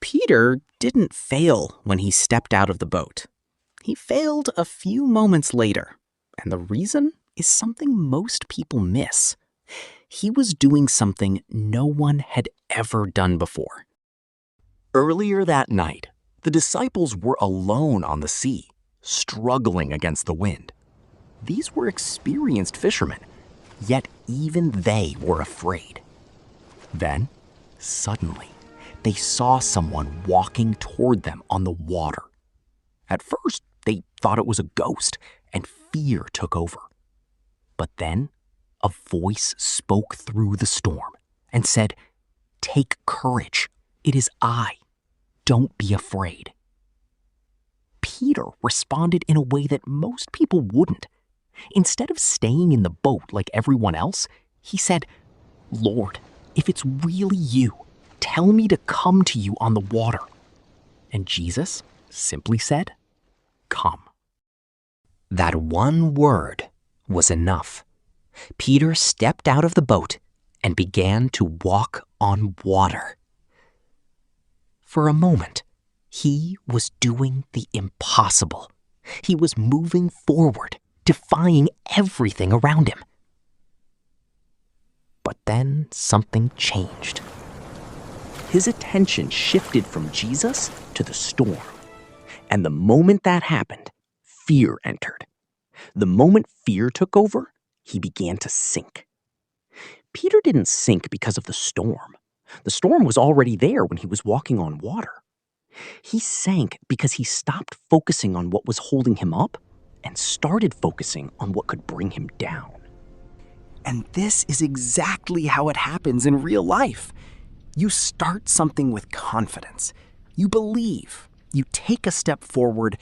Peter didn't fail when he stepped out of the boat. He failed a few moments later, and the reason is something most people miss. He was doing something no one had ever done before. Earlier that night, the disciples were alone on the sea, struggling against the wind. These were experienced fishermen, yet even they were afraid. Then, suddenly, they saw someone walking toward them on the water. At first, they thought it was a ghost, and fear took over. But then, a voice spoke through the storm and said, "Take courage. It is I. Don't be afraid." Peter responded in a way that most people wouldn't. Instead of staying in the boat like everyone else, he said, "Lord, if it's really you, tell me to come to you on the water." And Jesus simply said, "Come." That one word was enough. Peter stepped out of the boat and began to walk on water. For a moment, he was doing the impossible. He was moving forward, defying everything around him. But then something changed. His attention shifted from Jesus to the storm. And the moment that happened, fear entered. The moment fear took over, he began to sink. Peter didn't sink because of the storm. The storm was already there when he was walking on water. He sank because he stopped focusing on what was holding him up and started focusing on what could bring him down. And this is exactly how it happens in real life. You start something with confidence. You believe. You take a step forward,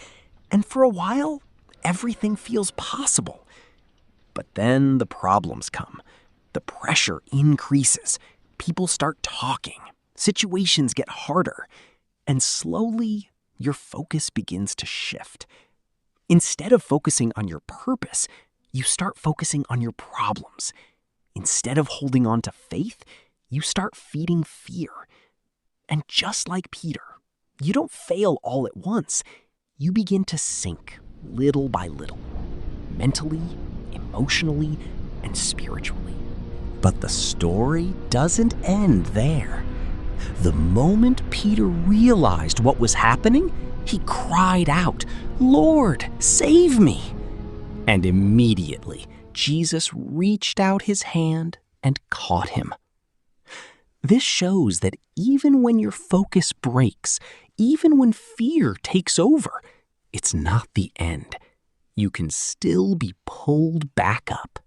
and for a while, everything feels possible. But then the problems come. The pressure increases. People start talking. Situations get harder. And slowly, your focus begins to shift. Instead of focusing on your purpose, you start focusing on your problems. Instead of holding on to faith, you start feeding fear. And just like Peter, you don't fail all at once. You begin to sink little by little, mentally, emotionally, and spiritually. But the story doesn't end there. The moment Peter realized what was happening, he cried out, "Lord, save me!" And immediately, Jesus reached out his hand and caught him. This shows that even when your focus breaks, even when fear takes over, it's not the end. You can still be pulled back up.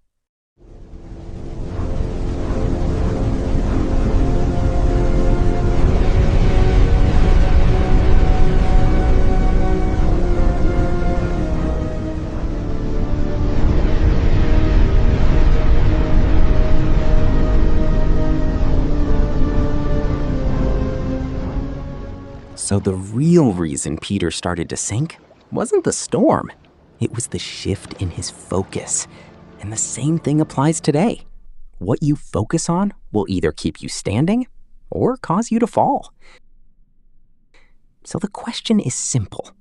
So the real reason Peter started to sink wasn't the storm. It was the shift in his focus. And the same thing applies today. What you focus on will either keep you standing or cause you to fall. So the question is simple.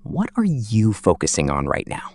What are you focusing on right now?